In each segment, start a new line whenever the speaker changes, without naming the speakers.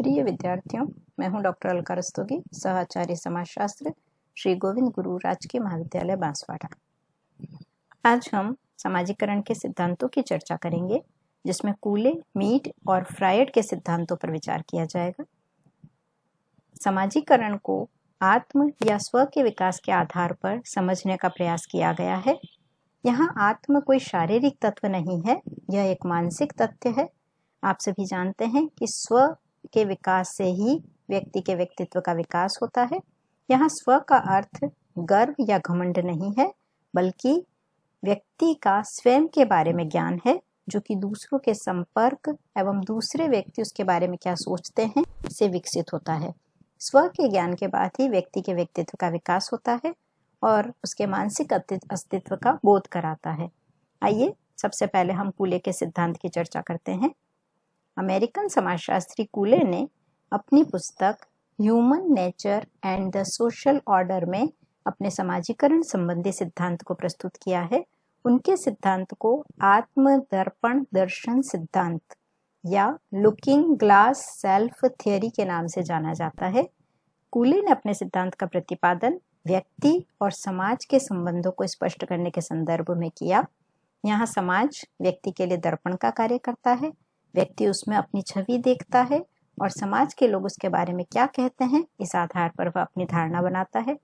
प्रिय विद्यार्थियों, मैं हूं डॉक्टर अलका रस्तोगी, सहआचार्य समाजशास्त्र, श्री गोविंद गुरु राजकीय महाविद्यालय बांसवाड़ा। आज हम समाजीकरण के सिद्धांतों की चर्चा करेंगे, जिसमें कूले, मीड और फ्रायड के सिद्धांतों पर विचार किया जाएगा। समाजीकरण को आत्म या स्व के विकास के आधार पर समझने का प्रयास किया गया है। यहाँ आत्म कोई शारीरिक तत्व नहीं है, यह एक मानसिक तथ्य है। आप सभी जानते हैं कि स्व के विकास से ही व्यक्ति के व्यक्तित्व का विकास होता है। यहाँ स्व का अर्थ गर्व या घमंड नहीं है, बल्कि व्यक्ति का स्वयं के बारे में ज्ञान है, जो कि दूसरों के संपर्क एवं दूसरे व्यक्ति उसके बारे में क्या सोचते हैं से विकसित होता है। स्व के ज्ञान के बाद ही व्यक्ति के व्यक्तित्व का विकास होता है और उसके मानसिक अस्तित्व का बोध कराता है। आइए सबसे पहले हम कूले के सिद्धांत की चर्चा करते हैं। अमेरिकन समाजशास्त्री कूले ने अपनी पुस्तक human nature and the social order में अपने समाजीकरण संबंधी सिद्धांत को प्रस्तुत किया है। उनके सिद्धांत को आत्म दर्पण दर्शन सिद्धांत या लुकिंग ग्लास सेल्फ थ्योरी के नाम से जाना जाता है। कूले ने अपने सिद्धांत का प्रतिपादन व्यक्ति और समाज के संबंधों को स्पष्ट करने के संदर्भ में किया। यहाँ समाज व्यक्ति के लिए दर्पण का कार्य करता है। व्यक्ति उसमें अपनी छवि देखता है और समाज के लोग उसके बारे में क्या कहते हैं, इस आधार पर वह अपनी धारणा बनाता है।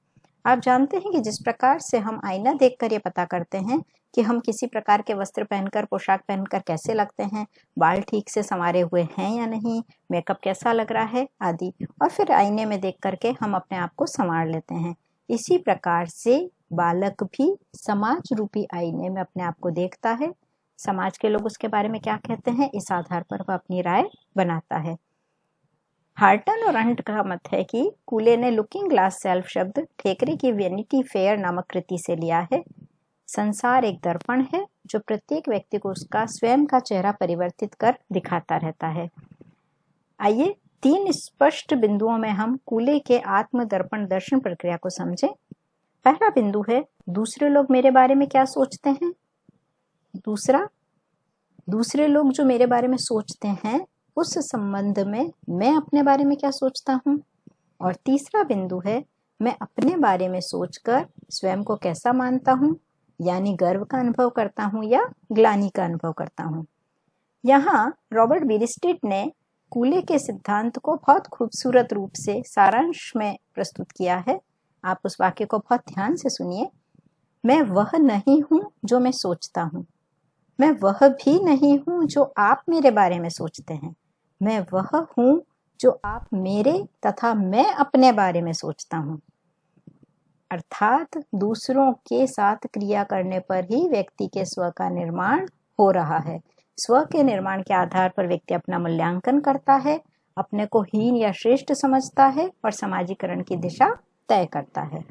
आप जानते हैं कि जिस प्रकार से हम आईना देखकर ये पता करते हैं कि हम किसी प्रकार के वस्त्र पहनकर, पोशाक पहनकर कैसे लगते हैं, बाल ठीक से संवारे हुए हैं या नहीं, मेकअप कैसा लग रहा है आदि, और फिर आईने में देख करके हम अपने आप को संवार लेते हैं। इसी प्रकार से बालक भी समाज रूपी आईने में अपने आप को देखता है। समाज के लोग उसके बारे में क्या कहते हैं, इस आधार पर वह अपनी राय बनाता है। हार्टन और हंट का मत है कि कूले ने लुकिंग ग्लास सेल्फ शब्द ठेकरे की वैनिटी फेयर नामक कृति से लिया है। संसार एक दर्पण है जो प्रत्येक व्यक्ति को उसका स्वयं का चेहरा परिवर्तित कर दिखाता रहता है। आइए 3 स्पष्ट बिंदुओं में हम कूले के आत्म दर्पण दर्शन प्रक्रिया को समझें। पहला बिंदु है, दूसरे लोग मेरे बारे में क्या सोचते हैं। दूसरा, दूसरे लोग जो मेरे बारे में सोचते हैं उस संबंध में मैं अपने बारे में क्या सोचता हूँ। और तीसरा बिंदु है, मैं अपने बारे में सोचकर स्वयं को कैसा मानता हूँ, यानी गर्व का अनुभव करता हूँ या ग्लानि का अनुभव करता हूँ। यहाँ रॉबर्ट बिरस्टेट ने कूले के सिद्धांत को बहुत खूबसूरत रूप से सारांश में प्रस्तुत किया है। आप उस वाक्य को बहुत ध्यान से सुनिए। मैं वह नहीं हूँ जो मैं सोचता हूँ, मैं वह भी नहीं हूँ जो आप मेरे बारे में सोचते हैं, मैं वह हूँ जो आप मेरे तथा मैं अपने बारे में सोचता हूँ। अर्थात दूसरों के साथ क्रिया करने पर ही व्यक्ति के स्व का निर्माण हो रहा है। स्व के निर्माण के आधार पर व्यक्ति अपना मूल्यांकन करता है, अपने को हीन या श्रेष्ठ समझता है और समाजीकरण की दिशा तय करता है।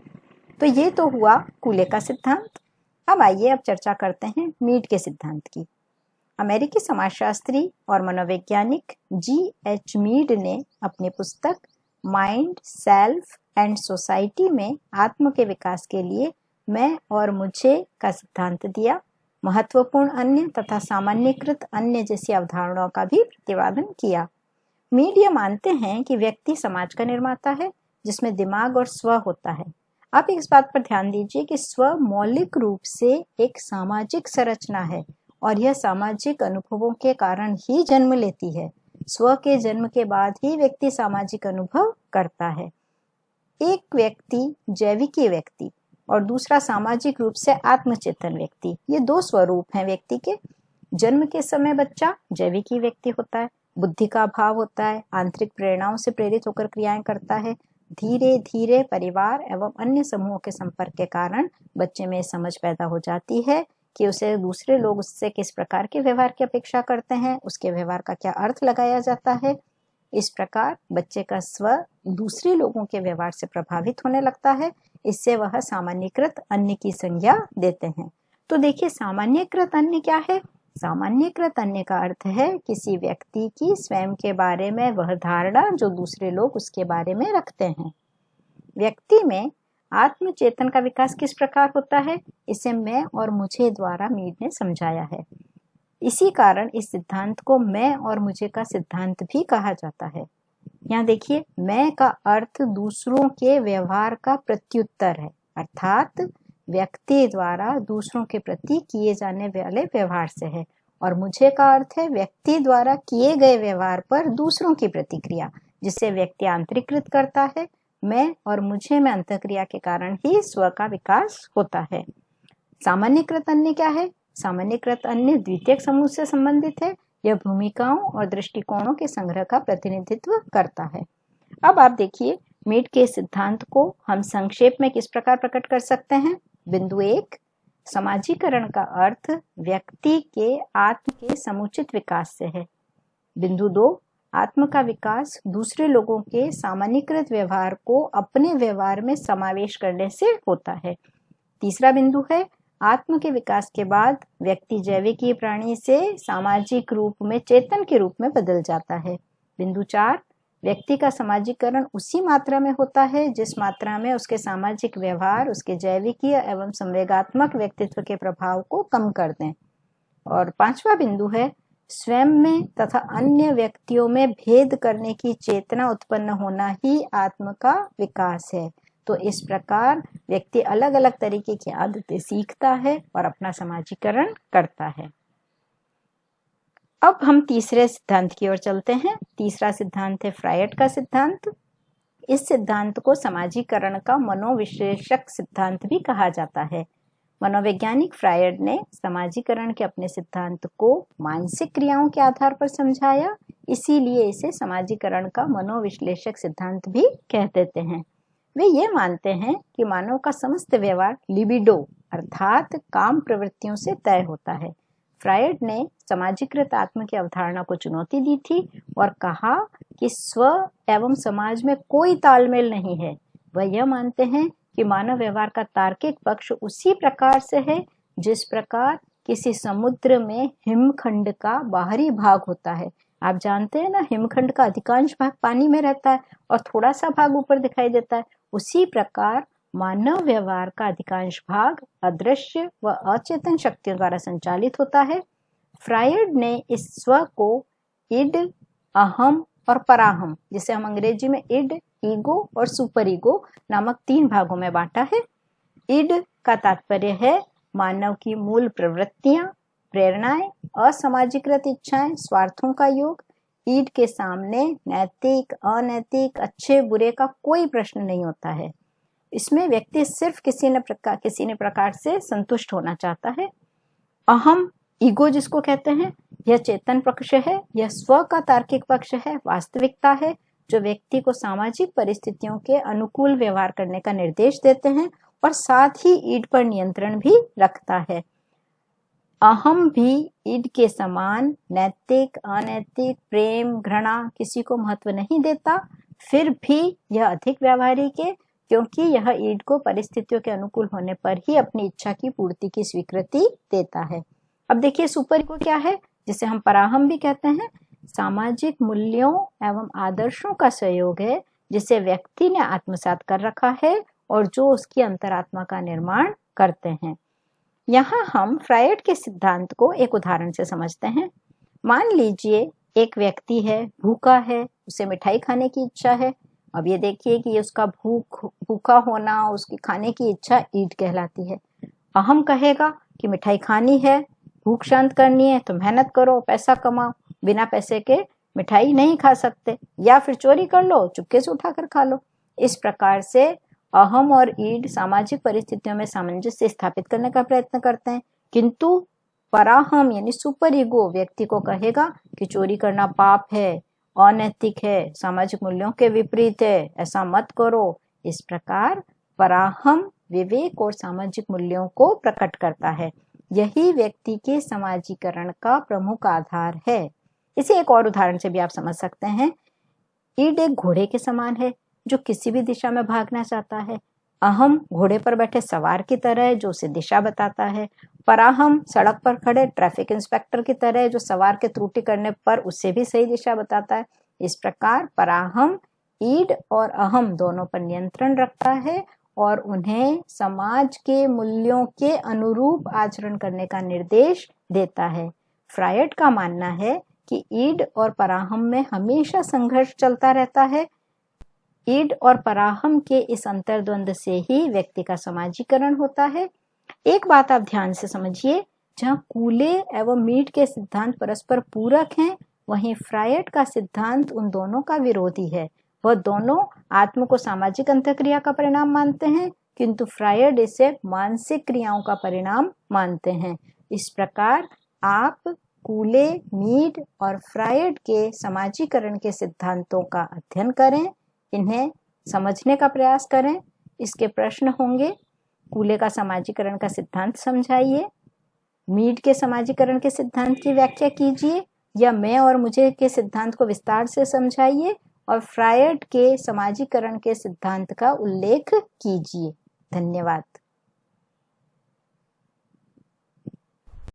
तो ये तो हुआ कूले का सिद्धांत। अब आइए अब चर्चा करते हैं मीड के सिद्धांत की। अमेरिकी समाजशास्त्री और मनोवैज्ञानिक G.H. मीड ने अपनी पुस्तक माइंड, सेल्फ एंड सोसाइटी में आत्म के विकास के लिए मैं और मुझे का सिद्धांत दिया। महत्वपूर्ण अन्य तथा सामान्यीकृत अन्य जैसी अवधारणाओं का भी प्रतिपादन किया। मीड ये मानते हैं कि व्यक्ति समाज का निर्माता है, जिसमें दिमाग और स्व होता है। आप इस बात पर ध्यान दीजिए कि स्व मौलिक रूप से एक सामाजिक संरचना है और यह सामाजिक अनुभवों के कारण ही जन्म लेती है। स्व के जन्म के बाद ही व्यक्ति सामाजिक अनुभव करता है। एक व्यक्ति जैविकी व्यक्ति और दूसरा सामाजिक रूप से आत्मचेतन व्यक्ति, ये 2 स्वरूप हैं व्यक्ति के। जन्म के समय बच्चा जैविकी व्यक्ति होता है, बुद्धि का अभाव होता है, आंतरिक प्रेरणाओं से प्रेरित होकर क्रियाएं करता है। धीरे धीरे परिवार एवं अन्य समूहों के संपर्क के कारण बच्चे में समझ पैदा हो जाती है कि उसे दूसरे लोग उससे किस प्रकार के व्यवहार की अपेक्षा करते हैं, उसके व्यवहार का क्या अर्थ लगाया जाता है। इस प्रकार बच्चे का स्व दूसरे लोगों के व्यवहार से प्रभावित होने लगता है। इससे वह सामान्यीकृत अन्य की संज्ञा देते हैं। तो देखिए, सामान्यीकृत अन्य क्या है। सामान्यीकृत अन्य का अर्थ है किसी व्यक्ति की स्वयं के बारे में वह धारणा जो दूसरे लोग उसके बारे में रखते हैं। व्यक्ति में आत्मचेतन का विकास किस प्रकार होता है, इसे मैं और मुझे द्वारा मीड ने समझाया है। इसी कारण इस सिद्धांत को मैं और मुझे का सिद्धांत भी कहा जाता है। यहाँ देखिए, मैं का अर्थ दूसरों के व्यवहार का प्रत्युत्तर है, अर्थात व्यक्ति द्वारा दूसरों के प्रति किए जाने वाले व्यवहार से है। और मुझे का अर्थ है व्यक्ति द्वारा किए गए व्यवहार पर दूसरों की प्रतिक्रिया, जिसे व्यक्ति आंतरिकृत करता है। मैं और मुझे में अंतःक्रिया के कारण ही स्व का विकास होता है। सामान्यकृत अन्य क्या है? सामान्यकृत अन्य द्वितीयक समूह से संबंधित है। यह भूमिकाओं और दृष्टिकोणों के संग्रह का प्रतिनिधित्व करता है। अब आप देखिए, मीड के सिद्धांत को हम संक्षेप में किस प्रकार प्रकट कर सकते हैं। बिंदु 1, समाजीकरण का अर्थ व्यक्ति के आत्म के समुचित विकास से है। बिंदु 2, आत्म का विकास दूसरे लोगों के सामान्यकृत व्यवहार को अपने व्यवहार में समावेश करने से होता है। तीसरा बिंदु है, आत्म के विकास के बाद व्यक्ति जैविकीय प्राणी से सामाजिक रूप में चेतन के रूप में बदल जाता है। बिंदु 4, व्यक्ति का समाजीकरण उसी मात्रा में होता है जिस मात्रा में उसके सामाजिक व्यवहार उसके जैविकीय एवं संवेगात्मक व्यक्तित्व के प्रभाव को कम कर दें। और पांचवा बिंदु है, स्वयं में तथा अन्य व्यक्तियों में भेद करने की चेतना उत्पन्न होना ही आत्म का विकास है। तो इस प्रकार व्यक्ति अलग अलग तरीके की आदतें सीखता है और अपना समाजीकरण करता है। अब हम तीसरे सिद्धांत की ओर चलते हैं। तीसरा सिद्धांत है फ्रायड का सिद्धांत। इस सिद्धांत को समाजीकरण का मनोविश्लेषक सिद्धांत भी कहा जाता है। मनोवैज्ञानिक फ्रायड ने समाजीकरण के अपने सिद्धांत को मानसिक क्रियाओं के आधार पर समझाया, इसीलिए इसे समाजीकरण का मनोविश्लेषक सिद्धांत भी कह देते हैं। वे ये मानते हैं कि मानव का समस्त व्यवहार लिबिडो अर्थात काम प्रवृत्तियों से तय होता है। फ्रायड ने समाजीकृत आत्म की अवधारणा को चुनौती दी थी और कहा कि स्व एवं समाज में कोई तालमेल नहीं है। वह यह मानते हैं कि मानव व्यवहार का तार्किक पक्ष उसी प्रकार से है जिस प्रकार किसी समुद्र में हिमखंड का बाहरी भाग होता है। आप जानते हैं ना, हिमखंड का अधिकांश भाग पानी में रहता है और थोड़ा सा भाग ऊपर दिखाई देता है। उसी प्रकार मानव व्यवहार का अधिकांश भाग अदृश्य व अचेतन शक्तियों द्वारा संचालित होता है। फ्रायड ने इस स्व को इड, अहम और पराहम, जिसे हम अंग्रेजी में इड, ईगो और सुपर ईगो नामक 3 भागों में बांटा है। इड का तात्पर्य है मानव की मूल प्रवृत्तियां, प्रेरणाएं, असामाजिकृत इच्छाएं, स्वार्थों का योग। ईड के सामने नैतिक, अनैतिक, अच्छे बुरे का कोई प्रश्न नहीं होता है। इसमें व्यक्ति सिर्फ किसी न प्रकार से संतुष्ट होना चाहता है। अहम, ईगो जिसको कहते हैं, यह चेतन पक्ष है, यह स्व का तार्किक पक्ष है, वास्तविकता है, जो व्यक्ति को सामाजिक परिस्थितियों के अनुकूल व्यवहार करने का निर्देश देते हैं और साथ ही ईड पर नियंत्रण भी रखता है। अहम भी ईड के समान नैतिक, अनैतिक, प्रेम, घृणा किसी को महत्व नहीं देता, फिर भी यह अधिक व्यावहारिक है क्योंकि यह ईड को परिस्थितियों के अनुकूल होने पर ही अपनी इच्छा की पूर्ति की स्वीकृति देता है। अब देखिए सुपर ईगो क्या है, जिसे हम पराहम भी कहते हैं। सामाजिक मूल्यों एवं आदर्शों का सहयोग है जिसे व्यक्ति ने आत्मसात कर रखा है और जो उसकी अंतरात्मा का निर्माण करते हैं। यहाँ हम फ्रायड के सिद्धांत को एक उदाहरण से समझते हैं। मान लीजिए एक व्यक्ति है, भूखा है, उसे मिठाई खाने की इच्छा है। अब ये देखिए कि उसका भूखा होना, उसकी खाने की इच्छा ईड कहलाती है। अहम कहेगा कि मिठाई खानी है, भूख शांत करनी है तो मेहनत करो, पैसा कमाओ, बिना पैसे के मिठाई नहीं खा सकते, या फिर चोरी कर लो, चुपके से उठाकर खा लो। इस प्रकार से अहम और ईड सामाजिक परिस्थितियों में सामंजस्य स्थापित करने का प्रयत्न करते हैं, किंतु पराहम यानी सुपर ईगो व्यक्ति को कहेगा कि चोरी करना पाप है, अनैतिक है, सामाजिक मूल्यों के विपरीत है, ऐसा मत करो। इस प्रकार पराहम विवेक और सामाजिक मूल्यों को प्रकट करता है। यही व्यक्ति के समाजीकरण का प्रमुख आधार है। इसे एक और उदाहरण से भी आप समझ सकते हैं। ईड एक घोड़े के समान है जो किसी भी दिशा में भागना चाहता है। अहम घोड़े पर बैठे सवार की तरह है जो उसे दिशा बताता है। पराहम सड़क पर खड़े ट्रैफिक इंस्पेक्टर की तरह है जो सवार के त्रुटि करने पर उसे भी सही दिशा बताता है। इस प्रकार पराहम ईड और अहम दोनों पर नियंत्रण रखता है और उन्हें समाज के मूल्यों के अनुरूप आचरण करने का निर्देश देता है। फ्रायड का मानना है कि ईड और पराहम में हमेशा संघर्ष चलता रहता है। ईड और पराहम के इस अंतर्द्वंद से ही व्यक्ति का समाजीकरण होता है। एक बात आप ध्यान से समझिए, जहाँ कूले एवं मीड के सिद्धांत परस्पर पूरक हैं, वहीं फ्रायड का सिद्धांत उन दोनों का विरोधी है। वह दोनों आत्म को सामाजिक अंतःक्रिया का परिणाम मानते हैं, किंतु फ्रायड इसे मानसिक क्रियाओं का परिणाम मानते हैं। इस प्रकार आप कूले, मीड और फ्रायड के समाजीकरण के सिद्धांतों का अध्ययन करें, इन्हें समझने का प्रयास करें। इसके प्रश्न होंगे, कूले का समाजीकरण का सिद्धांत समझाइए, मीड के समाजीकरण के सिद्धांत की व्याख्या कीजिए, या मैं और मुझे के सिद्धांत को विस्तार से समझाइए, और फ्रायड के समाजीकरण के सिद्धांत का उल्लेख कीजिए। धन्यवाद।